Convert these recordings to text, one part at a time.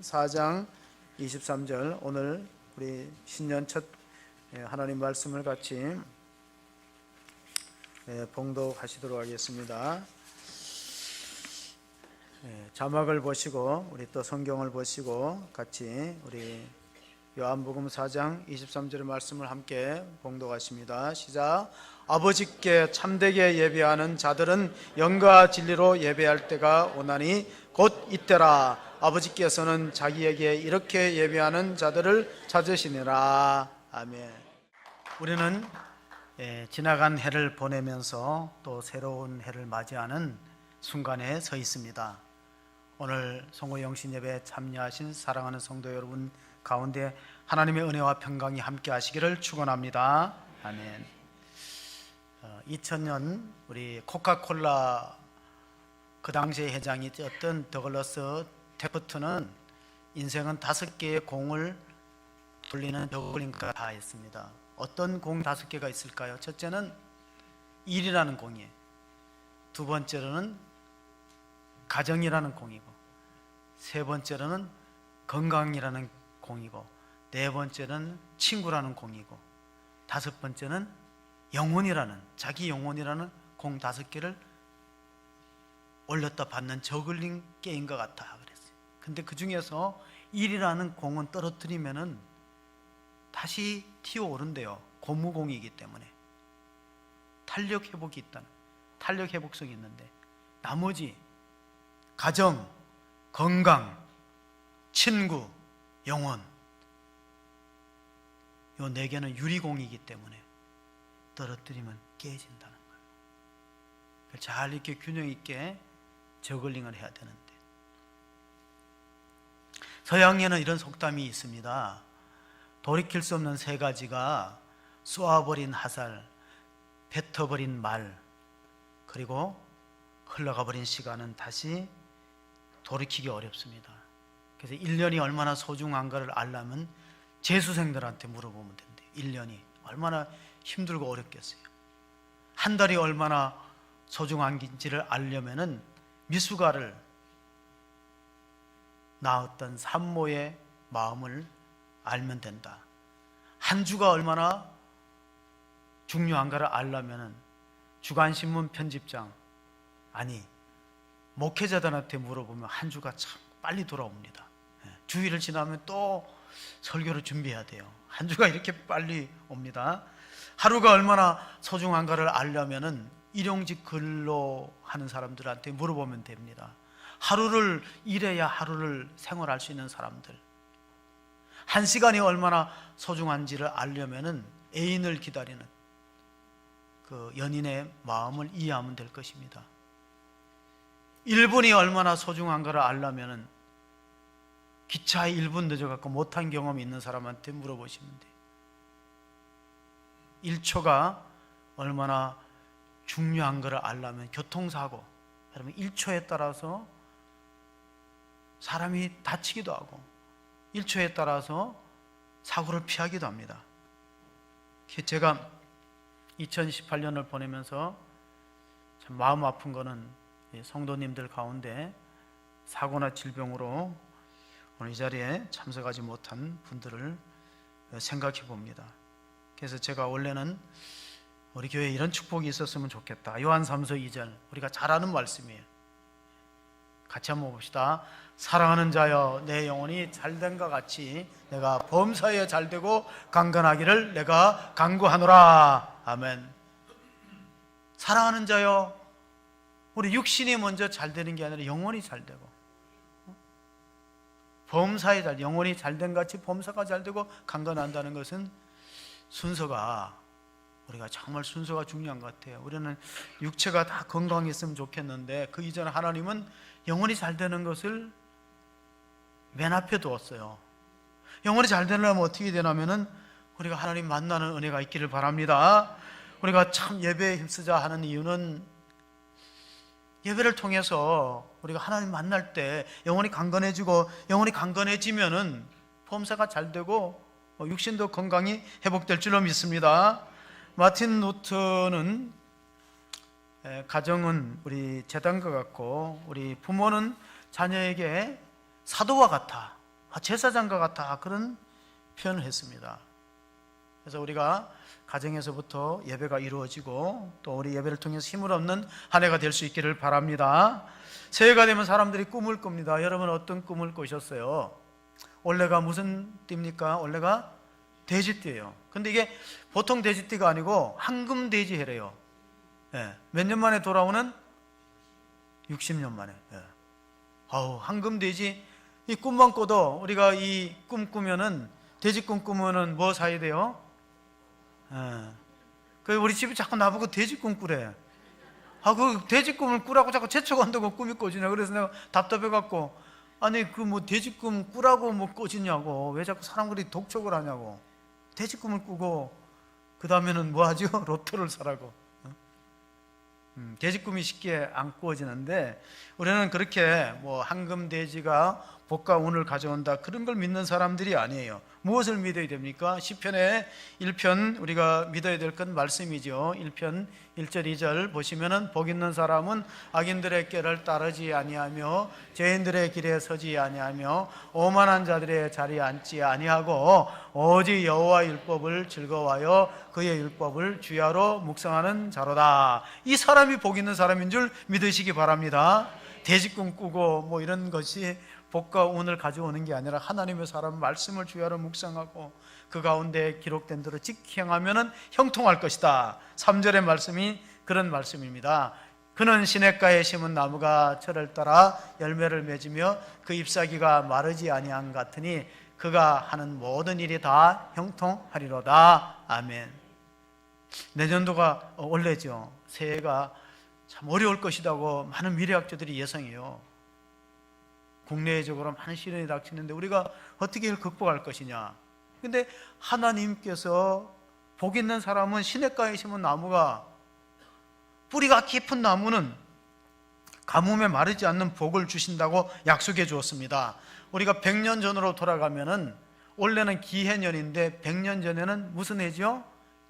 4장 23절, 오늘 우리 신년 첫 하나님 말씀을 같이 봉독하시도록 하겠습니다. 자막을 보시고 우리 또 성경을 보시고 같이 우리 요한복음 4장 23절의 말씀을 함께 봉독하십니다. 시작. 아버지께 참되게 예배하는 자들은 영과 진리로 예배할 때가 오나니 곧 이때라. 아버지께서는 자기에게 이렇게 예배하는 자들을 찾으시니라. 아멘. 우리는 지나간 해를 보내면서 또 새로운 해를 맞이하는 순간에 서 있습니다. 오늘 송구 영신 예배에 참여하신 사랑하는 성도 여러분 가운데 하나님의 은혜와 평강이 함께 하시기를 축원합니다. 아멘. 2000년 우리 코카콜라 그 당시의 회장이었던 더글러스 테프트는 인생은 5개의 공을 돌리는 저글링과 다 했습니다. 어떤 공 5개가 있을까요? 첫째는 일이라는 공이에요. 두 번째로는 가정이라는 공이고, 세 번째로는 건강이라는 공이고, 네 번째는 친구라는 공이고, 다섯 번째는 영혼이라는, 자기 영혼이라는 공 5개를 올렸다 받는 저글링 게임과 같다 그랬어요. 근데 그 중에서 일이라는 공은 떨어뜨리면은 다시 튀어오른대요. 고무공이기 때문에. 탄력 회복이 있다는, 탄력 회복성이 있는데, 나머지 가정, 건강, 친구, 영혼, 요 4개는 유리공이기 때문에 떨어뜨리면 깨진다는 거예요. 잘 이렇게 균형 있게 저글링을 해야 되는데, 서양에는 이런 속담이 있습니다. 돌이킬 수 없는 3가지가 쏘아버린 화살, 뱉어버린 말, 그리고 흘러가 버린 시간은 다시 돌이키기 어렵습니다. 그래서 1년이 얼마나 소중한가를 알려면 재수생들한테 물어보면 된대요. 1년이 얼마나 힘들고 어렵겠어요. 한 달이 얼마나 소중한지를 알려면은 미숙아를 낳았던 산모의 마음을 알면 된다. 한 주가 얼마나 중요한가를 알려면은 주간신문 편집장, 아니 목회자들한테 물어보면 한 주가 참 빨리 돌아옵니다. 주일을 지나면 또 설교를 준비해야 돼요. 한 주가 이렇게 빨리 옵니다. 하루가 얼마나 소중한가를 알려면은 일용직 근로하는 사람들한테 물어보면 됩니다. 하루를 일해야 하루를 생활할 수 있는 사람들, 1시간이 얼마나 소중한지를 알려면은 애인을 기다리는 그 연인의 마음을 이해하면 될 것입니다. 1분이 얼마나 소중한가를 알려면은 기차에 1분 늦어갖고 못한 경험이 있는 사람한테 물어보시면 돼요. 1초가 얼마나 중요한가를 알려면 교통사고, 여러분 1초에 따라서 사람이 다치기도 하고 1초에 따라서 사고를 피하기도 합니다. 제가 2018년을 보내면서 참 마음 아픈 거는 성도님들 가운데 사고나 질병으로 오늘 이 자리에 참석하지 못한 분들을 생각해 봅니다. 그래서 제가 원래는 우리 교회에 이런 축복이 있었으면 좋겠다. 요한 3서 2절 우리가 잘 아는 말씀이에요. 같이 한번 봅시다. 사랑하는 자여, 내 영혼이 잘된과 같이 내가 범사에 잘되고 강건하기를 내가 간구하노라. 아멘. 사랑하는 자여, 우리 육신이 먼저 잘되는 게 아니라 영혼이 잘되고, 범사에 잘, 영혼이 잘된 같이 범사가 잘되고 강건한다는 것은 순서가, 우리가 정말 순서가 중요한 것 같아요. 우리는 육체가 다 건강했으면 좋겠는데 그 이전에 하나님은 영혼이 잘 되는 것을 맨 앞에 두었어요. 영혼이 잘 되려면 어떻게 되냐면은 우리가 하나님 만나는 은혜가 있기를 바랍니다. 우리가 참 예배에 힘쓰자 하는 이유는 예배를 통해서 우리가 하나님 만날 때 영혼이 강건해지고, 영혼이 강건해지면은 범사가 잘 되고 육신도 건강이 회복될 줄로 믿습니다. 마틴 루터는 가정은 우리 재단과 같고 우리 부모는 자녀에게 사도와 같아. 제사장과 같아, 그런 표현을 했습니다. 그래서 우리가 가정에서부터 예배가 이루어지고 또 우리 예배를 통해서 힘을 얻는 한 해가 될 수 있기를 바랍니다. 새해가 되면 사람들이 꿈을 꿉니다. 여러분 어떤 꿈을 꾸셨어요? 올해가 무슨 띠입니까? 올해가 돼지띠예요. 근데 이게 보통 돼지띠가 아니고 황금돼지해래요. 예, 몇 년 만에 돌아오는? 60년 만에. 예. 황금돼지, 이 꿈만 꿔도 우리가 이 꿈 꾸면은, 돼지 꿈 꾸면은 뭐 사야 돼요? 예. 그 우리 집이 자꾸 나보고 돼지 꿈 꾸래. 그 돼지 꿈을 꾸라고 자꾸 재촉한다고 꿈이 꿔지냐. 그래서 내가 답답해갖고, 아니 그 뭐 돼지 꿈 꾸라고 뭐 꿔지냐고, 왜 자꾸 사람들이 독촉을 하냐고. 돼지 꿈을 꾸고 그 다음에는 뭐 하죠? 로또를 사라고. 돼지 꿈이 쉽게 안 꾸어지는데, 우리는 그렇게 뭐 황금 돼지가 복과 운을 가져온다, 그런 걸 믿는 사람들이 아니에요. 무엇을 믿어야 됩니까? 시편의 1편 우리가 믿어야 될 건 말씀이죠. 1편 1절 2절 보시면은, 복 있는 사람은 악인들의 꾀를 따르지 아니하며 죄인들의 길에 서지 아니하며 오만한 자들의 자리에 앉지 아니하고 오직 여호와 율법을 즐거워하여 그의 율법을 주야로 묵상하는 자로다. 이 사람이 복 있는 사람인 줄 믿으시기 바랍니다. 돼지꿈 꾸고 뭐 이런 것이 복과 운을 가져오는 게 아니라, 하나님의 사람 말씀을 주야로 묵상하고 그 가운데 기록된 대로 직행하면 형통할 것이다. 3절의 말씀이 그런 말씀입니다. 그는 시냇가에 심은 나무가 철을 따라 열매를 맺으며 그 잎사귀가 마르지 아니한 같으니 그가 하는 모든 일이 다 형통하리로다. 아멘. 내년도가 원래죠. 새해가 참 어려울 것이라고 많은 미래학자들이 예상해요. 국내적으로 많은 시련이 닥치는데 우리가 어떻게 이걸 극복할 것이냐. 근데 하나님께서 복 있는 사람은 시냇가에 심은 나무가, 뿌리가 깊은 나무는 가뭄에 마르지 않는 복을 주신다고 약속해 주었습니다. 우리가 100년 전으로 돌아가면은, 원래는 기해년인데 100년 전에는 무슨 해죠?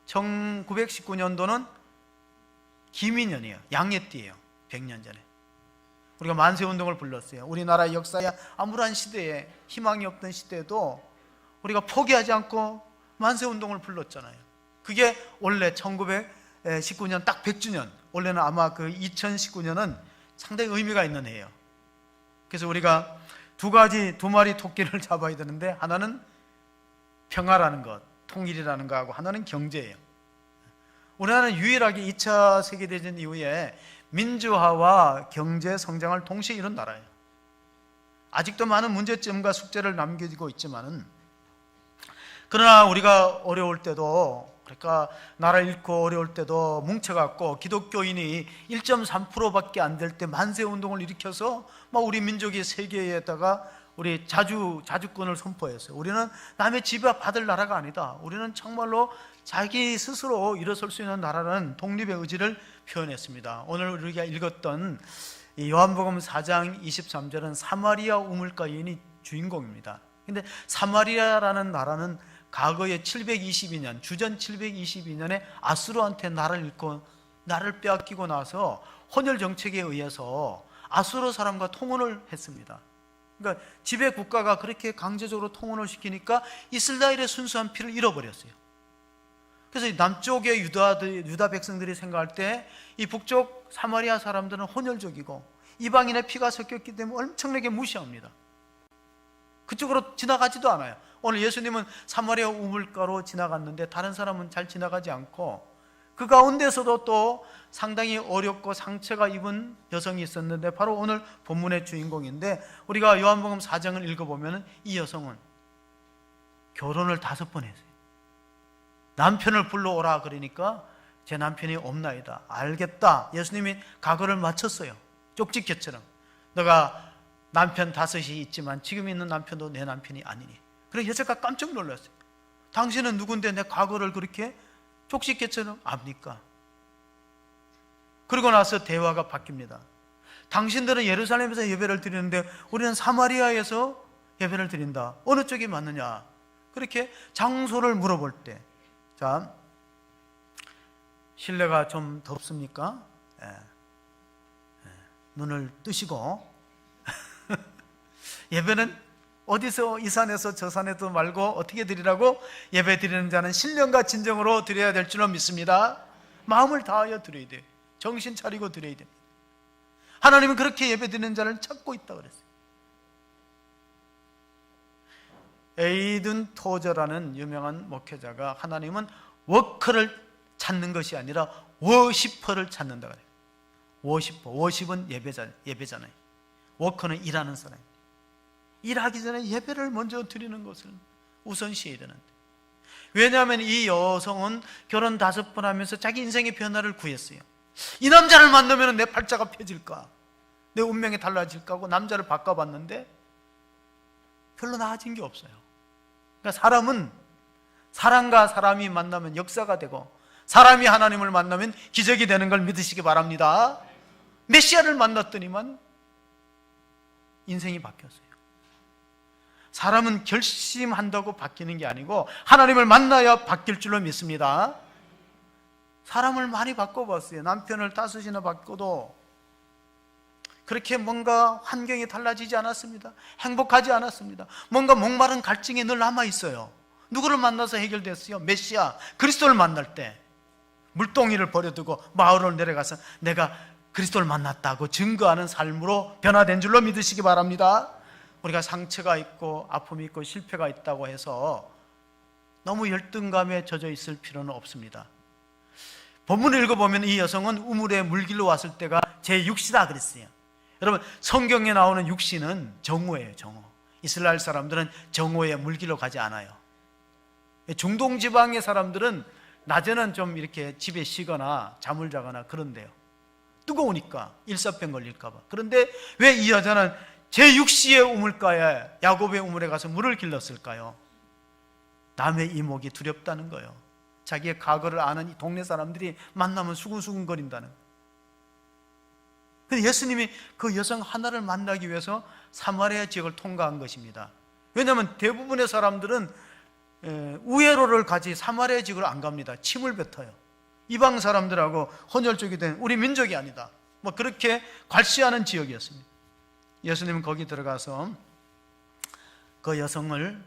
1919년도는 기민년이에요. 양해띠예요. 100년 전에 우리가 만세운동을 불렀어요. 우리나라 역사의 암울한 시대에, 희망이 없던 시대에도 우리가 포기하지 않고 만세운동을 불렀잖아요. 그게 원래 1919년 딱 100주년, 원래는 아마 그 2019년은 상당히 의미가 있는 해예요. 그래서 우리가 두 마리 토끼를 잡아야 되는데, 하나는 평화라는 것, 통일이라는 거하고 하나는 경제예요. 우리나라는 유일하게 2차 세계대전 이후에 민주화와 경제 성장을 동시에 이룬 나라예요. 아직도 많은 문제점과 숙제를 남기고 있지만은, 그러나 우리가 어려울 때도, 그러니까 나라 잃고 어려울 때도 뭉쳐갖고 기독교인이 1.3%밖에 안 될 때 만세운동을 일으켜서 막 우리 민족이 세계에다가 우리 자주권을 선포했어요. 우리는 남의 지배받을 나라가 아니다. 우리는 정말로 자기 스스로 일어설 수 있는 나라라는 독립의 의지를 표현했습니다. 오늘 우리가 읽었던 요한복음 4장 23절은 사마리아 우물가 여인이 주인공입니다. 근데 사마리아라는 나라는 과거에 722년, 주전 722년에 아수르한테 나라를 잃고 나라를 빼앗기고 나서 혼혈 정책에 의해서 아수르 사람과 통혼을 했습니다. 그러니까 지배 국가가 그렇게 강제적으로 통혼을 시키니까 이스라엘의 순수한 피를 잃어버렸어요. 그래서 남쪽의 유다 백성들이 생각할 때 이 북쪽 사마리아 사람들은 혼혈족이고 이방인의 피가 섞였기 때문에 엄청나게 무시합니다. 그쪽으로 지나가지도 않아요. 오늘 예수님은 사마리아 우물가로 지나갔는데 다른 사람은 잘 지나가지 않고, 그 가운데서도 또 상당히 어렵고 상처가 입은 여성이 있었는데, 바로 오늘 본문의 주인공인데, 우리가 요한복음 4장을 읽어보면 이 여성은 결혼을 5번 했어요. 남편을 불러오라 그러니까 제 남편이 없나이다. 알겠다. 예수님이 각오를 마쳤어요. 쪽집게처럼. 너가 남편 5이 있지만 지금 있는 남편도 내 남편이 아니니. 그래서 여자가 깜짝 놀랐어요. 당신은 누군데 내 과거를 그렇게 쪽집게처럼 압니까? 그러고 나서 대화가 바뀝니다. 당신들은 예루살렘에서 예배를 드리는데 우리는 사마리아에서 예배를 드린다. 어느 쪽이 맞느냐? 그렇게 장소를 물어볼 때, 자, 실내가 좀 덥습니까? 눈을 뜨시고 예배는 어디서 이 산에서 저 산에도 말고 어떻게 드리라고? 예배 드리는 자는 신령과 진정으로 드려야 될 줄로 믿습니다. 마음을 다하여 드려야 돼요. 정신 차리고 드려야 됩니다. 하나님은 그렇게 예배 드리는 자를 찾고 있다고 그랬어요. 에이든 토저라는 유명한 목회자가 하나님은 워커를 찾는 것이 아니라 워시퍼를 찾는다 그래요. 워시퍼, 워십은 예배잖아요. 워커는 일하는 사람. 일하기 전에 예배를 먼저 드리는 것을 우선시해야 되는데, 왜냐하면 이 여성은 결혼 5번 하면서 자기 인생의 변화를 구했어요. 이 남자를 만나면 내 팔자가 펴질까, 내 운명이 달라질까 하고 남자를 바꿔봤는데 별로 나아진 게 없어요. 그러니까 사람은 사람과 사람이 만나면 역사가 되고, 사람이 하나님을 만나면 기적이 되는 걸 믿으시기 바랍니다. 메시아를 만났더니만 인생이 바뀌었어요. 사람은 결심한다고 바뀌는 게 아니고 하나님을 만나야 바뀔 줄로 믿습니다. 사람을 많이 바꿔봤어요. 남편을 5이나 바꿔도 그렇게 뭔가 환경이 달라지지 않았습니다. 행복하지 않았습니다. 뭔가 목마른 갈증이 늘 남아있어요. 누구를 만나서 해결됐어요? 메시아 그리스도를 만날 때 물동이를 버려두고 마을을 내려가서 내가 그리스도를 만났다고 증거하는 삶으로 변화된 줄로 믿으시기 바랍니다. 우리가 상처가 있고 아픔이 있고 실패가 있다고 해서 너무 열등감에 젖어 있을 필요는 없습니다. 본문을 읽어보면 이 여성은 우물에 물길로 왔을 때가 제6시다 그랬어요. 여러분, 성경에 나오는 육시는 정오예요. 정오. 이스라엘 사람들은 정오에 물길로 가지 않아요. 중동 지방의 사람들은 낮에는 좀 이렇게 집에 쉬거나 잠을 자거나 그런데요. 뜨거우니까 일사병 걸릴까 봐. 그런데 왜 이 여자는 제6시의 우물가에, 야곱의 우물에 가서 물을 길렀을까요? 남의 이목이 두렵다는 거예요. 자기의 과거를 아는 이 동네 사람들이 만나면 수근수근거린다는 거예요. 근데 예수님이 그 여성 하나를 만나기 위해서 사마리아 지역을 통과한 것입니다. 왜냐하면 대부분의 사람들은 우회로를 가지 사마리아 지역을 안 갑니다. 침을 뱉어요. 이방 사람들하고 혼혈족이 된 우리 민족이 아니다, 뭐 그렇게 괄시하는 지역이었습니다. 예수님은 거기 들어가서 그 여성을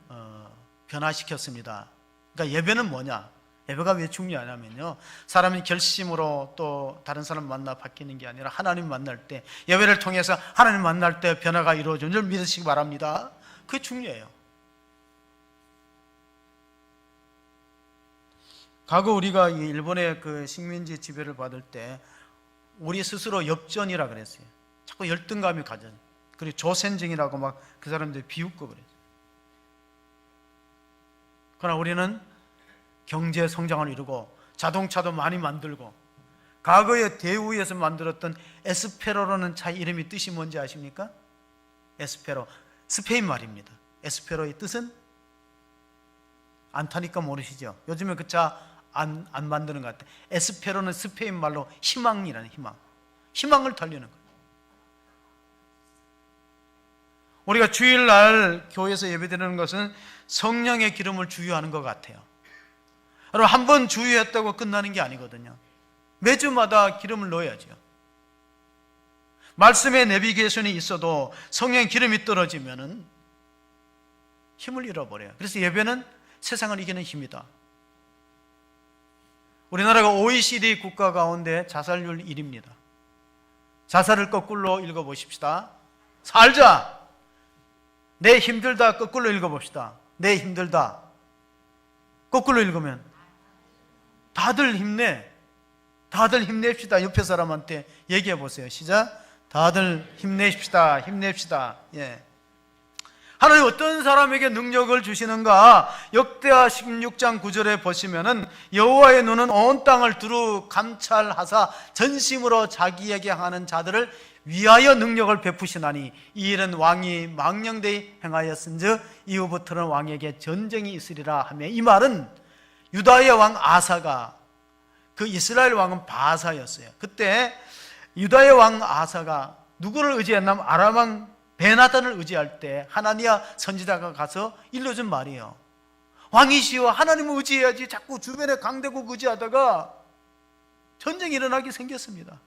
변화시켰습니다. 그러니까 예배는 뭐냐? 예배가 왜 중요하냐면요, 사람이 결심으로 또 다른 사람 만나 바뀌는 게 아니라 하나님 만날 때, 예배를 통해서 하나님 만날 때 변화가 이루어지는 줄 믿으시기 바랍니다. 그게 중요해요. 과거 우리가 일본의 그 식민지 지배를 받을 때 우리 스스로 엽전이라 그랬어요. 자꾸 열등감이 가져. 그리고 조센증이라고 막 그 사람들이 비웃고 그랬어요. 그러나 우리는 경제 성장을 이루고 자동차도 많이 만들고, 과거에 대우에서 만들었던 에스페로라는 차 이름이 뜻이 뭔지 아십니까? 에스페로, 스페인 말입니다. 에스페로의 뜻은? 안 타니까 모르시죠? 요즘에 그 차 안 만드는 것 같아요. 에스페로는 스페인 말로 희망이라는 희망. 희망을 달리는 거예요. 우리가 주일날 교회에서 예배드리는 것은 성령의 기름을 주유하는 것 같아요. 여러분, 한 번 주유했다고 끝나는 게 아니거든요. 매주마다 기름을 넣어야죠. 말씀의 내비게이션이 있어도 성령의 기름이 떨어지면 힘을 잃어버려요. 그래서 예배는 세상을 이기는 힘이다. 우리나라가 OECD 국가 가운데 자살률 1위입니다. 자살을 거꾸로 읽어보십시다. 살자. 내 힘들다 거꾸로 읽어봅시다. 내 힘들다. 거꾸로 읽으면 다들 힘내. 다들 힘냅시다. 옆에 사람한테 얘기해 보세요. 시작. 다들 힘내십시다. 힘냅시다. 예. 하나님 어떤 사람에게 능력을 주시는가? 역대하 16장 9절에 보시면은 여호와의 눈은 온 땅을 두루 감찰하사 전심으로 자기에게 하는 자들을 위하여 능력을 베푸시나니 이 일은 왕이 망령되이 행하였은즉 이후부터는 왕에게 전쟁이 있으리라 하며, 이 말은 유다의 왕 아사가, 그 이스라엘 왕은 바사였어요. 그때 유다의 왕 아사가 누구를 의지했냐면 아람 왕 베나단을 의지할 때 하나니아 선지자가 가서 일러준 말이에요. 왕이시여 하나님을 의지해야지 자꾸 주변에 강대국 의지하다가 전쟁이 일어나게 생겼습니다.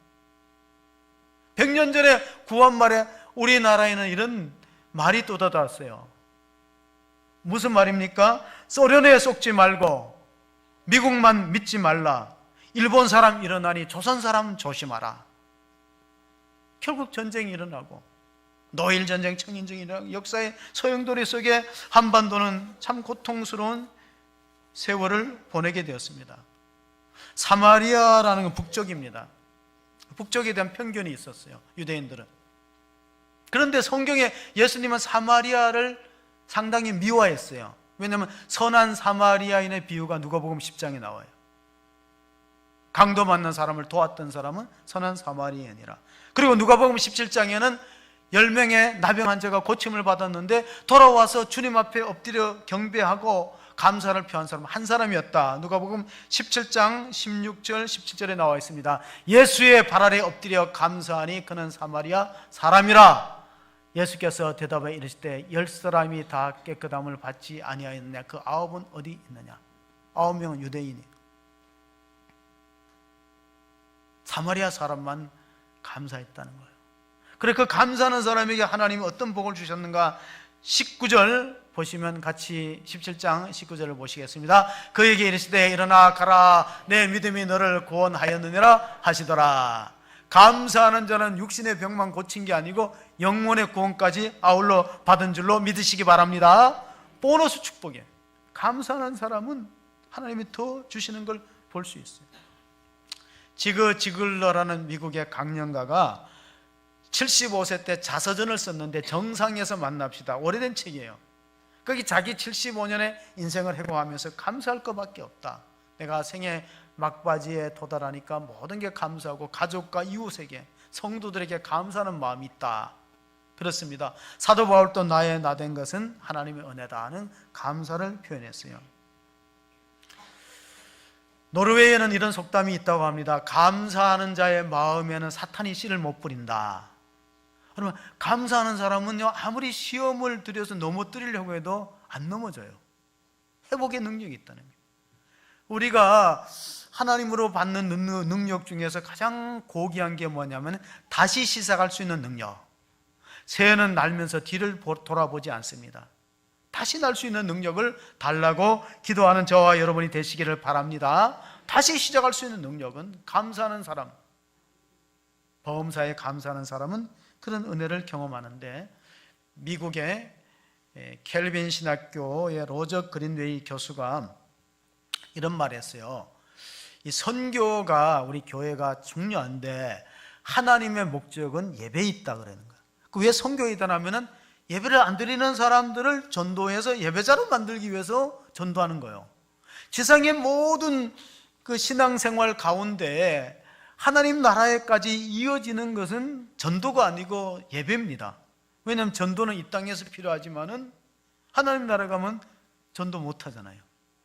100년 전에 구한 말에 우리나라에는 이런 말이 또 닫았어요. 무슨 말입니까? 소련에 속지 말고 미국만 믿지 말라. 일본 사람 일어나니 조선 사람 조심하라. 결국 전쟁이 일어나고 노일 전쟁, 청인전이 일어나고 역사의 소용돌이 속에 한반도는 참 고통스러운 세월을 보내게 되었습니다. 사마리아라는 건 북쪽입니다. 북쪽에 대한 편견이 있었어요, 유대인들은. 그런데 성경에 예수님은 사마리아를 상당히 미워했어요. 왜냐하면 선한 사마리아인의 비유가 누가복음 10장에 나와요. 강도 맞는 사람을 도왔던 사람은 선한 사마리아인이라. 그리고 누가복음 17장에는 10명의 나병 환자가 고침을 받았는데 돌아와서 주님 앞에 엎드려 경배하고 감사를 표한 사람은 한 사람이었다. 누가복음 17장 16절 17절에 나와 있습니다. 예수의 발 아래 엎드려 감사하니 그는 사마리아 사람이라. 예수께서 대답해 이르시되 10사람이 다 깨끗함을 받지 아니하였느냐? 그 9은 어디 있느냐? 9명은 유대인이. 사마리아 사람만 감사했다는 거예요. 그래 그 감사하는 사람에게 하나님이 어떤 복을 주셨는가? 19절 보시면 같이 17장 19절을 보시겠습니다. 그에게 이르시되 일어나 가라, 내 믿음이 너를 구원하였느니라 하시더라. 감사하는 자는 육신의 병만 고친 게 아니고 영혼의 구원까지 아울러 받은 줄로 믿으시기 바랍니다. 보너스 축복이에요. 감사하는 사람은 하나님이 더 주시는 걸 볼 수 있어요. 지그 지글러라는 미국의 강연가가 75세 때 자서전을 썼는데 정상에서 만납시다. 오래된 책이에요. 거기 자기 75년의 인생을 회고하면서 감사할 것밖에 없다. 내가 생애 막바지에 도달하니까 모든 게 감사하고 가족과 이웃에게, 성도들에게 감사하는 마음이 있다. 그렇습니다. 사도 바울도 나의 나된 것은 하나님의 은혜다 하는 감사를 표현했어요. 노르웨이에는 이런 속담이 있다고 합니다. 감사하는 자의 마음에는 사탄이 씨를 못 뿌린다. 그러면 감사하는 사람은요, 아무리 시험을 들여서 넘어뜨리려고 해도 안 넘어져요. 회복의 능력이 있다는 거예요. 우리가 하나님으로 받는 능력 중에서 가장 고귀한 게 뭐냐면 다시 시작할 수 있는 능력. 새는 날면서 뒤를 돌아보지 않습니다. 다시 날 수 있는 능력을 달라고 기도하는 저와 여러분이 되시기를 바랍니다. 다시 시작할 수 있는 능력은 감사하는 사람, 범사에 감사하는 사람은 그런 은혜를 경험하는데, 미국의 켈빈 신학교의 로저 그린웨이 교수가 이런 말을 했어요. 이 선교가 우리 교회가 중요한데 하나님의 목적은 예배에 있다 그러는 거예요. 왜 선교에 있다 하면은 예배를 안 드리는 사람들을 전도해서 예배자로 만들기 위해서 전도하는 거예요. 지상의 모든 그 신앙생활 가운데 하나님 나라에까지 이어지는 것은 전도가 아니고 예배입니다. 왜냐하면 전도는 이 땅에서 필요하지만은 하나님 나라 가면 전도 못 하잖아요.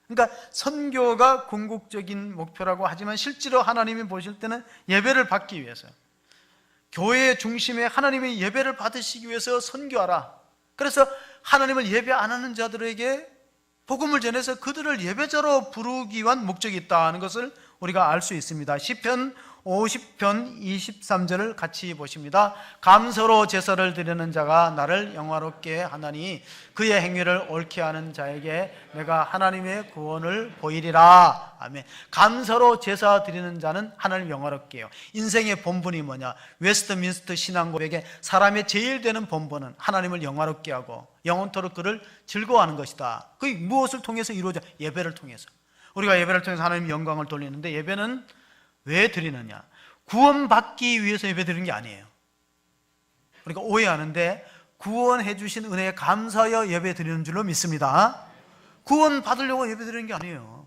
그러니까 선교가 궁극적인 목표라고 하지만 실제로 하나님이 보실 때는 예배를 받기 위해서, 교회의 중심에 하나님의 예배를 받으시기 위해서 선교하라. 그래서 하나님을 예배 안 하는 자들에게 복음을 전해서 그들을 예배자로 부르기 위한 목적이 있다는 것을 우리가 알 수 있습니다. 시편 50편 23절을 같이 보십니다. 감사로 제사를 드리는 자가 나를 영화롭게 하나니 그의 행위를 옳게 하는 자에게 내가 하나님의 구원을 보이리라. 아멘. 감사로 제사 드리는 자는 하나님 영화롭게 해요. 인생의 본분이 뭐냐? 웨스트민스터 신앙고백에 사람의 제일 되는 본분은 하나님을 영화롭게 하고 영원토록 그를 즐거워하는 것이다. 그게 무엇을 통해서 이루어져? 예배를 통해서. 우리가 예배를 통해서 하나님 영광을 돌리는데, 예배는 왜 드리느냐? 구원받기 위해서 예배 드리는 게 아니에요. 우리가 오해하는데 구원해 주신 은혜에 감사하여 예배 드리는 줄로 믿습니다. 구원 받으려고 예배 드리는 게 아니에요.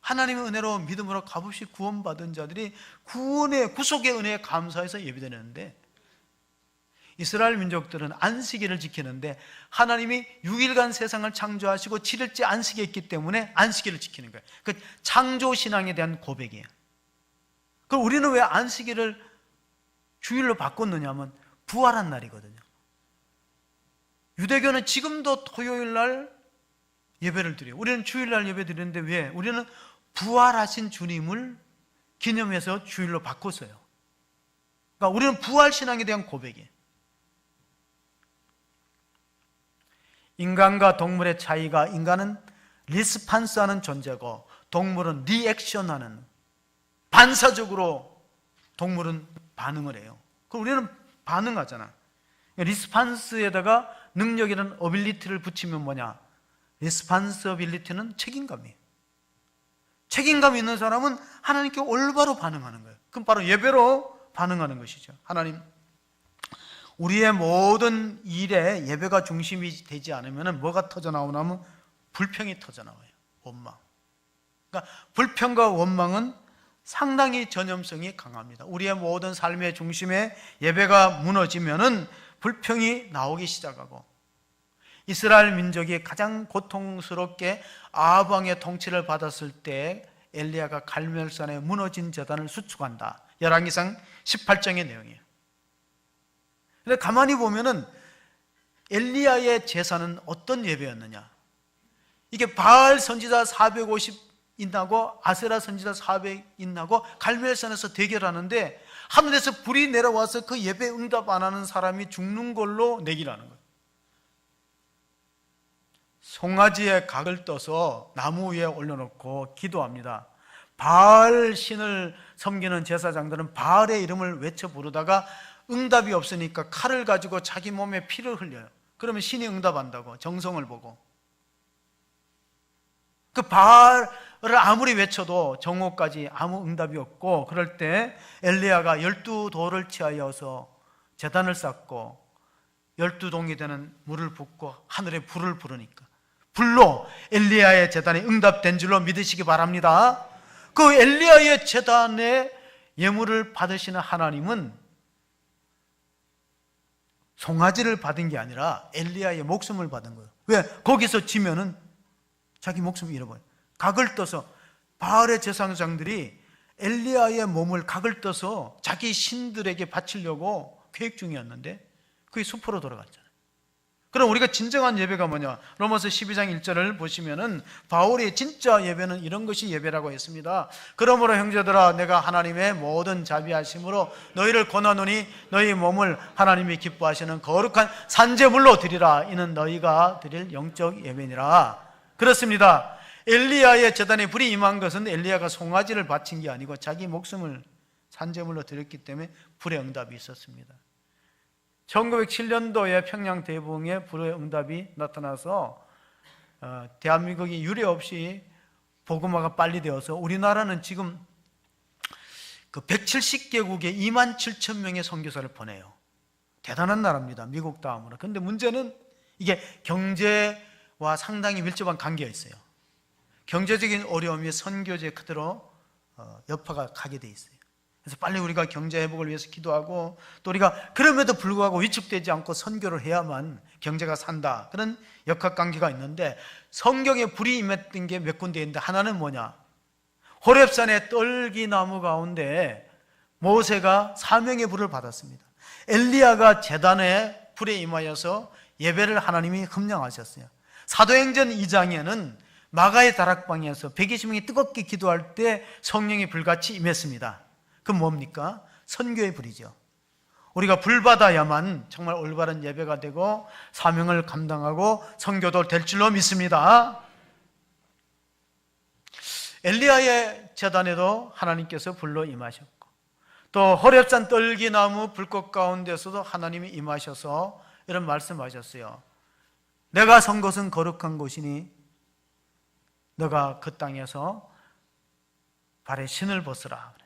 하나님의 은혜로 믿음으로 값없이 구원받은 자들이 구원의 구속의 은혜에 감사해서 예배 드리는데, 이스라엘 민족들은 안식일을 지키는데 하나님이 6일간 세상을 창조하시고 7일째 안식이 있기 때문에 안식일을 지키는 거예요. 그 창조신앙에 대한 고백이에요. 그럼 우리는 왜 안식일을 주일로 바꿨느냐 하면 부활한 날이거든요. 유대교는 지금도 토요일 날 예배를 드려요. 우리는 주일 날 예배 드리는데 왜? 우리는 부활하신 주님을 기념해서 주일로 바꿨어요. 그러니까 우리는 부활신앙에 대한 고백이에요. 인간과 동물의 차이가, 인간은 리스판스하는 존재고 동물은 리액션하는, 반사적으로 동물은 반응을 해요. 그럼 우리는 반응하잖아. 리스판스에다가 능력이라는 어빌리티를 붙이면 뭐냐? 리스판서빌리티는 책임감이에요. 책임감 있는 사람은 하나님께 올바로 반응하는 거예요. 그럼 바로 예배로 반응하는 것이죠. 하나님, 우리의 모든 일에 예배가 중심이 되지 않으면 뭐가 터져나오냐면 불평이 터져나와요. 원망. 그러니까 불평과 원망은 상당히 전염성이 강합니다. 우리의 모든 삶의 중심에 예배가 무너지면은 불평이 나오기 시작하고, 이스라엘 민족이 가장 고통스럽게 아합 왕의 통치를 받았을 때 엘리야가 갈멜산에 무너진 제단을 수축한다. 열왕기상 18장의 내용이에요. 근데 가만히 보면은 엘리야의 제사는 어떤 예배였느냐? 이게 바알 선지자 450 인하고 아세라 선지자 400 인하고 갈멜산에서 대결하는데 하늘에서 불이 내려와서 그 예배 응답 안 하는 사람이 죽는 걸로 내기라는 거예요. 송아지에 각을 떠서 나무 위에 올려놓고 기도합니다. 바알 신을 섬기는 제사장들은 바알의 이름을 외쳐 부르다가 응답이 없으니까 칼을 가지고 자기 몸에 피를 흘려요. 그러면 신이 응답한다고, 정성을 보고. 그 바알을 아무리 외쳐도 정오까지 아무 응답이 없고, 그럴 때 엘리야가 12돌을 취하여서 제단을 쌓고 12동이 되는 물을 붓고 하늘에 불을 부르니까 불로 엘리야의 제단이 응답된 줄로 믿으시기 바랍니다. 그 엘리야의 제단에 예물을 받으시는 하나님은 송아지를 받은 게 아니라 엘리야의 목숨을 받은 거예요. 왜? 거기서 지면은 자기 목숨을 잃어버려요. 각을 떠서, 바알의 제사장들이 엘리야의 몸을 각을 떠서 자기 신들에게 바치려고 계획 중이었는데 그게 수포로 돌아갔잖아요. 그럼 우리가 진정한 예배가 뭐냐? 로마서 12장 1절을 보시면은 바울이 진짜 예배는 이런 것이 예배라고 했습니다. 그러므로 형제들아, 내가 하나님의 모든 자비하심으로 너희를 권하노니 너희 몸을 하나님이 기뻐하시는 거룩한 산제물로 드리라. 이는 너희가 드릴 영적 예배니라. 그렇습니다. 엘리야의 제단에 불이 임한 것은 엘리야가 송아지를 바친 게 아니고 자기 목숨을 산제물로 드렸기 때문에 불의 응답이 있었습니다. 1907년도에 평양 대붕에 불의 응답이 나타나서 대한민국이 유례 없이 복음화가 빨리 되어서 우리나라는 지금 그 170개국에 27,000명의 선교사를 보내요. 대단한 나라입니다. 미국 다음으로. 그런데 문제는 이게 경제와 상당히 밀접한 관계가 있어요. 경제적인 어려움이 선교지에 그대로 여파가 가게 돼 있어요. 그래서 빨리 우리가 경제 회복을 위해서 기도하고, 또 우리가 그럼에도 불구하고 위축되지 않고 선교를 해야만 경제가 산다, 그런 역학관계가 있는데, 성경에 불이 임했던 게 몇 군데 있는데 하나는 뭐냐? 호렙산의 떨기나무 가운데 모세가 사명의 불을 받았습니다. 엘리야가 제단에 불에 임하여서 예배를 하나님이 흠령하셨어요. 사도행전 2장에는 마가의 다락방에서 120명이 뜨겁게 기도할 때 성령이 불같이 임했습니다. 그건 뭡니까? 선교의 불이죠. 우리가 불 받아야만 정말 올바른 예배가 되고 사명을 감당하고 선교도 될 줄로 믿습니다. 엘리야의 제단에도 하나님께서 불로 임하셨고, 또 호렙산 떨기나무 불꽃 가운데서도 하나님이 임하셔서 이런 말씀하셨어요. 내가 선 곳은 거룩한 곳이니 너가 그 땅에서 발에 신을 벗으라.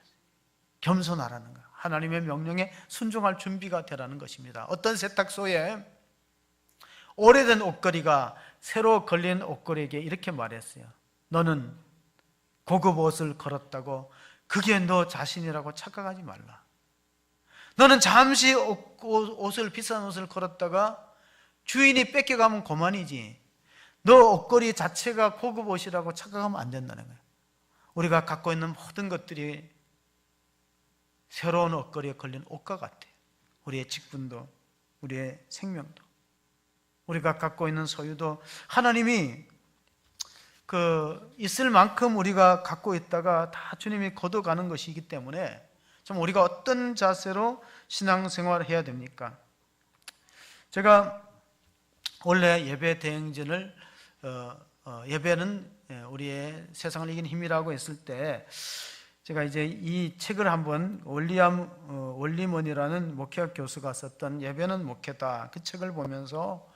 겸손하라는 거야. 하나님의 명령에 순종할 준비가 되라는 것입니다. 어떤 세탁소에 오래된 옷걸이가 새로 걸린 옷걸이에게 이렇게 말했어요. 너는 고급 옷을 걸었다고 그게 너 자신이라고 착각하지 말라. 너는 잠시 옷을, 비싼 옷을 걸었다가 주인이 뺏겨가면 그만이지, 너 옷걸이 자체가 고급 옷이라고 착각하면 안 된다는 거예요. 우리가 갖고 있는 모든 것들이 새로운 옷걸이에 걸린 옷과 같아요. 우리의 직분도, 우리의 생명도, 우리가 갖고 있는 소유도 하나님이 있을 만큼 우리가 갖고 있다가 다 주님이 거둬가는 것이기 때문에 좀 우리가 어떤 자세로 신앙생활을 해야 됩니까? 제가 원래 예배 대행진을 예배는 우리의 세상을 이긴 힘이라고 했을 때, 제가 이제 이 책을 한번 월리먼이라는 목회학 교수가 썼던 예배는 목회다, 그 책을 보면서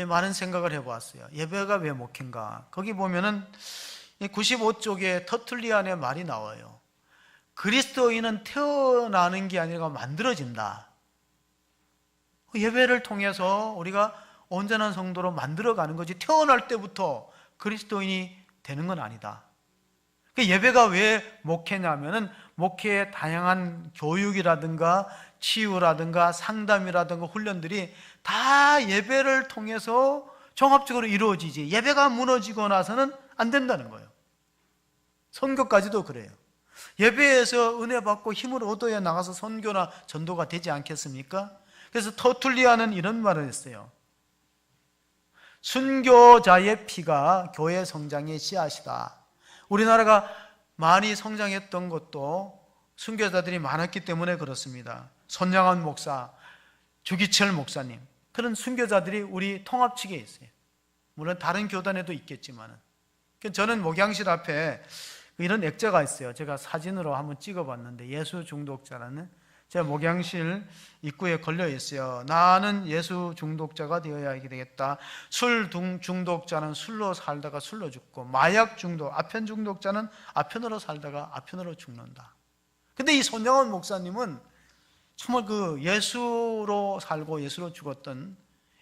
많은 생각을 해보았어요. 예배가 왜 목회인가? 거기 보면은 95쪽에 터툴리안의 말이 나와요. 그리스도인은 태어나는 게 아니라 만들어진다. 예배를 통해서 우리가 온전한 성도로 만들어가는 거지, 태어날 때부터 그리스도인이 되는 건 아니다. 예배가 왜 목회냐면은, 목회의 다양한 교육이라든가 치유라든가 상담이라든가 훈련들이 다 예배를 통해서 종합적으로 이루어지지, 예배가 무너지고 나서는 안 된다는 거예요. 선교까지도 그래요. 예배에서 은혜 받고 힘을 얻어야 나가서 선교나 전도가 되지 않겠습니까? 그래서 터툴리아는 이런 말을 했어요. 순교자의 피가 교회 성장의 씨앗이다. 우리나라가 많이 성장했던 것도 순교자들이 많았기 때문에 그렇습니다. 손양원 목사, 주기철 목사님, 그런 순교자들이 우리 통합 측에 있어요. 물론 다른 교단에도 있겠지만, 저는 목양실 앞에 이런 액자가 있어요. 제가 사진으로 한번 찍어봤는데, 예수 중독자라는, 제가 목양실 입구에 걸려 있어요. 나는 예수 중독자가 되어야 되겠다. 술 중독자는 술로 살다가 술로 죽고, 마약 중독, 아편 중독자는 아편으로 살다가 아편으로 죽는다. 근데 이 손영원 목사님은 정말 그 예수로 살고 예수로 죽었던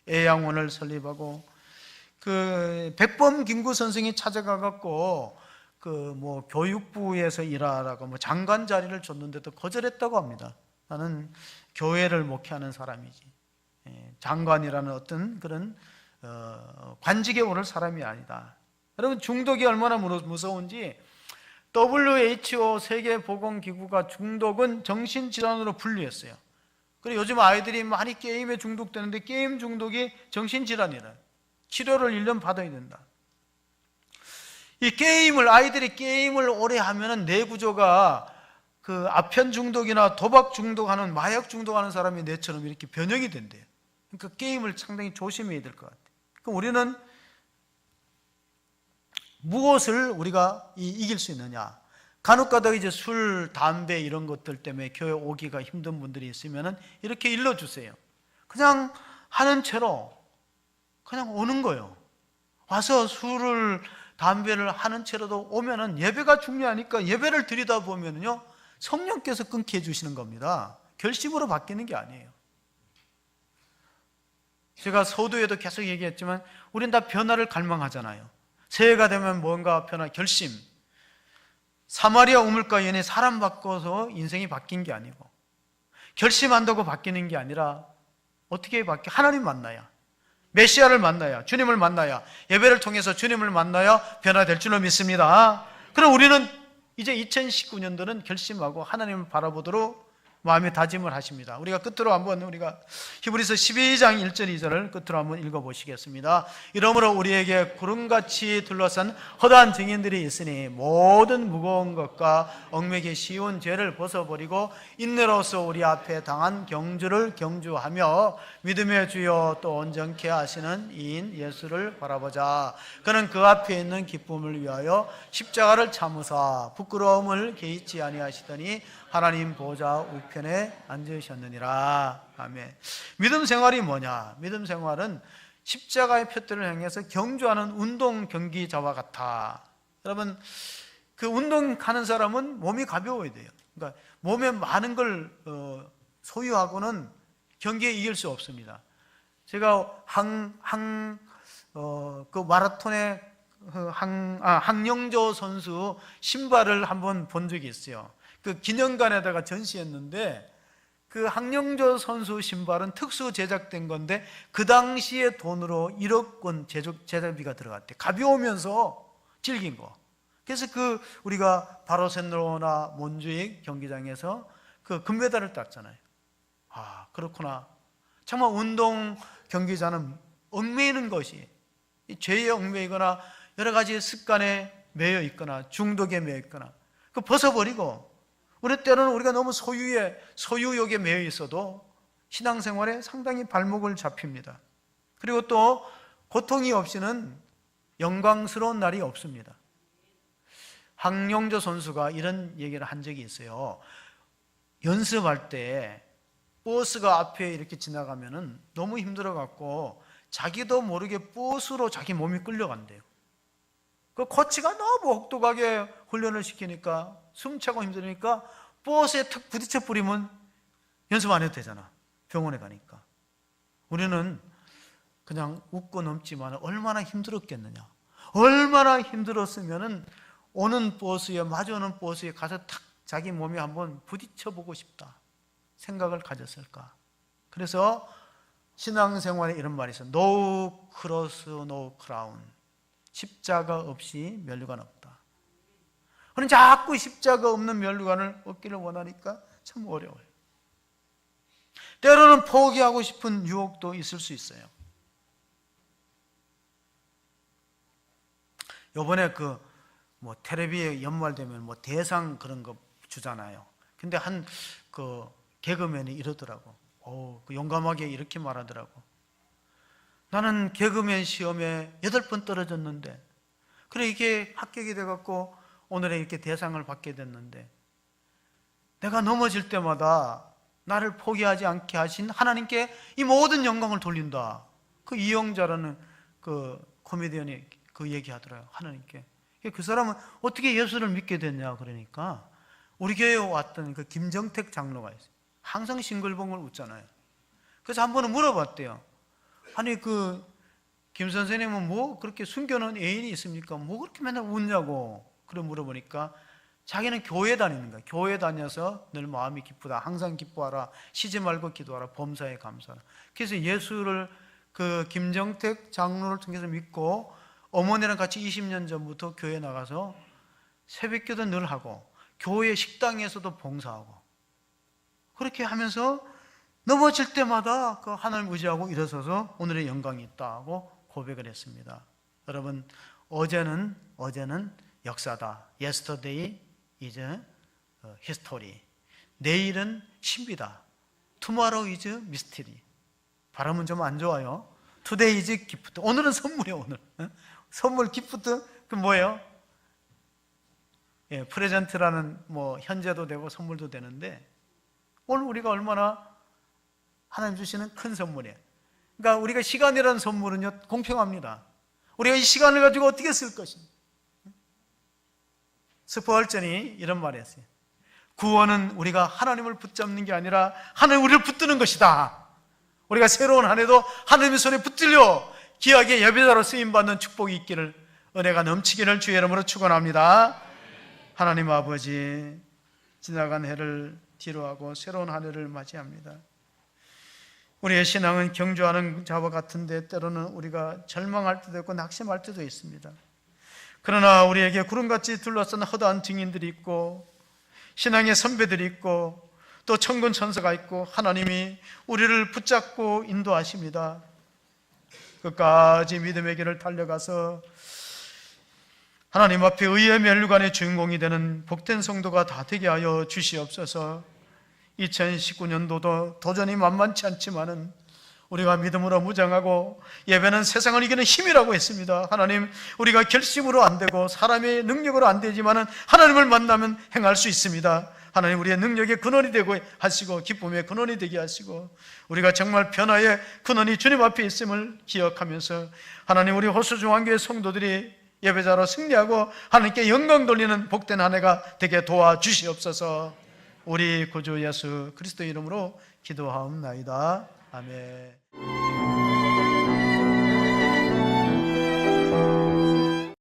애양원을 설립하고, 그 백범 김구 선생이 찾아가 갖고 교육부에서 일하라고 장관 자리를 줬는데도 거절했다고 합니다. 나는 교회를 목회하는 사람이지, 장관이라는 어떤 그런 관직에 오를 사람이 아니다. 여러분, 중독이 얼마나 무서운지, WHO 세계보건기구가 중독은 정신질환으로 분류했어요. 그리고 요즘 아이들이 많이 게임에 중독되는데, 게임 중독이 정신질환이라 치료를 1년 받아야 된다. 아이들이 게임을 오래 하면은 뇌 구조가 그 아편 중독이나 도박 중독하는, 마약 중독하는 사람이 뇌처럼 이렇게 변형이 된대요. 그러니까 게임을 상당히 조심해야 될 것 같아요. 그럼 우리는 무엇을 우리가 이길 수 있느냐? 간혹 가다가 이제 술, 담배 이런 것들 때문에 교회 오기가 힘든 분들이 있으면은 이렇게 일러주세요. 그냥 하는 채로 그냥 오는 거예요. 와서 술을, 담배를 하는 채로도 오면은 예배가 중요하니까 예배를 드리다 보면은요, 성령께서 끊게 해주시는 겁니다. 결심으로 바뀌는 게 아니에요. 제가 서두에도 계속 얘기했지만, 우린 다 변화를 갈망하잖아요. 새해가 되면 뭔가 변화, 결심. 사마리아 우물가 연에 사람 바꿔서 인생이 바뀐 게 아니고, 결심한다고 바뀌는 게 아니라 어떻게 바뀌어? 하나님 만나야, 메시아를 만나야, 주님을 만나야, 예배를 통해서 주님을 만나야 변화될 줄로 믿습니다. 그럼 우리는 이제 2019년도는 결심하고 하나님을 바라보도록 마음의 다짐을 하십니다. 우리가 끝으로 한번 히브리서 12장 1절 2절을 끝으로 한번 읽어보시겠습니다. 이러므로 우리에게 구름같이 둘러싼 허다한 증인들이 있으니 모든 무거운 것과 얽매기 쉬운 죄를 벗어버리고 인내로서 우리 앞에 당한 경주를 경주하며 믿음의 주여 또 온전케 하시는 이인 예수를 바라보자. 그는 그 앞에 있는 기쁨을 위하여 십자가를 참으사 부끄러움을 개의치 아니하시더니 하나님 보좌 우편에 앉으셨느니라. 아멘. 믿음 생활이 뭐냐? 믿음 생활은 십자가의 표대를 향해서 경주하는 운동 경기자와 같아. 여러분, 그 운동하는 사람은 몸이 가벼워야 돼요. 그러니까 몸에 많은 걸 소유하고는 경기에 이길 수 없습니다. 제가 그 마라톤의 항영조 선수 신발을 한번 본 적이 있어요. 그 기념관에다가 전시했는데, 그 항영조 선수 신발은 특수 제작된 건데 그 당시의 돈으로 1억 원 제작비가 들어갔대. 가벼우면서 질긴 거. 그래서 우리가 바르셀로나 몬주익 경기장에서 그 금메달을 땄잖아요. 아, 그렇구나. 정말 운동 경기자는 얽매이는 것이, 죄에 얽매이거나 여러 가지 습관에 매여 있거나 중독에 매여 있거나 그 벗어버리고, 우리 때로는 우리가 너무 소유욕에 매여 있어도 신앙생활에 상당히 발목을 잡힙니다. 그리고 또 고통이 없이는 영광스러운 날이 없습니다. 황영조 선수가 이런 얘기를 한 적이 있어요. 연습할 때 버스가 앞에 이렇게 지나가면은 너무 힘들어갖고 자기도 모르게 버스로 자기 몸이 끌려간대요. 그 코치가 너무 혹독하게 훈련을 시키니까 숨차고 힘드니까 버스에 탁 부딪혀 버리면 연습 안 해도 되잖아. 병원에 가니까. 우리는 그냥 웃고 넘지만 얼마나 힘들었겠느냐. 얼마나 힘들었으면은 오는 버스에, 마주오는 버스에 가서 탁 자기 몸이 한번 부딪혀보고 싶다 생각을 가졌을까. 그래서 신앙생활에 이런 말이 있어요. No cross, no crown. 십자가 없이 면류관 없다. 그럼 자꾸 십자가 없는 면류관을 얻기를 원하니까 참 어려워요. 때로는 포기하고 싶은 유혹도 있을 수 있어요. 요번에 텔레비에 연말되면 대상 그런 거 주잖아요. 근데 한 개그맨이 이러더라고. 용감하게 이렇게 말하더라고. 나는 개그맨 시험에 8번 떨어졌는데, 그래 이게 합격이 돼갖고 오늘에 이렇게 대상을 받게 됐는데, 내가 넘어질 때마다 나를 포기하지 않게 하신 하나님께 이 모든 영광을 돌린다. 그 이영자라는 그 코미디언이 그 얘기하더라고요. 하나님께. 그 사람은 어떻게 예수를 믿게 됐냐 그러니까 우리 교회에 왔던 그 김정택 장로가 있어요. 항상 싱글벙글 웃잖아요. 그래서 한 번은 물어봤대요. 아니 김 선생님은 뭐 그렇게 숨겨놓은 애인이 있습니까? 뭐 그렇게 맨날 웃냐고. 그래 물어보니까 자기는 교회 다니는 거야. 교회 다녀서 늘 마음이 기쁘다. 항상 기뻐하라. 쉬지 말고 기도하라. 범사에 감사하라. 그래서 예수를 그 김정택 장로를 통해서 믿고 어머니랑 같이 20년 전부터 교회 나가서 새벽기도 늘 하고 교회 식당에서도 봉사하고 그렇게 하면서 넘어질 때마다 그 하나님 의지하고 일어서서 오늘의 영광이 있다고 고백을 했습니다. 여러분, 어제는 역사다. Yesterday is history. 내일은 신비다. Tomorrow is mystery. 발음은 좀 안 좋아요. Today is gift. 오늘은 선물이에요. 오늘 선물 기프트 그 뭐예요? 프레젠트라는 현재도 되고 선물도 되는데 오늘 우리가 얼마나 하나님 주시는 큰 선물이에요. 그러니까 우리가 시간이라는 선물은요 공평합니다. 우리가 이 시간을 가지고 어떻게 쓸 것인가. 스펄전이 이런 말을 했어요. 구원은 우리가 하나님을 붙잡는 게 아니라 하나님 우리를 붙드는 것이다. 우리가 새로운 한 해도 하나님의 손에 붙들려 귀하게 예배자로 쓰임받는 축복이 있기를, 은혜가 넘치기를 주의 이름으로 축원합니다. 하나님 아버지, 지나간 해를 뒤로하고 새로운 한 해를 맞이합니다. 우리의 신앙은 경주하는 자와 같은데 때로는 우리가 절망할 때도 있고 낙심할 때도 있습니다. 그러나 우리에게 구름같이 둘러싼 허다한 증인들이 있고 신앙의 선배들이 있고 또 천군 천사가 있고 하나님이 우리를 붙잡고 인도하십니다. 끝까지 믿음의 길을 달려가서 하나님 앞에 의의 면류관의 주인공이 되는 복된 성도가 다 되게 하여 주시옵소서. 2019년도도 도전이 만만치 않지만은 우리가 믿음으로 무장하고 예배는 세상을 이기는 힘이라고 했습니다. 하나님, 우리가 결심으로 안 되고 사람의 능력으로 안 되지만은 하나님을 만나면 행할 수 있습니다. 하나님, 우리의 능력의 근원이 되고 하시고 기쁨의 근원이 되게 하시고 우리가 정말 변화의 근원이 주님 앞에 있음을 기억하면서 하나님, 우리 호수중앙교회 성도들이 예배자로 승리하고 하나님께 영광 돌리는 복된 한 해가 되게 도와주시옵소서. 우리 구주 예수 그리스도 이름으로 기도하옵나이다. 아멘.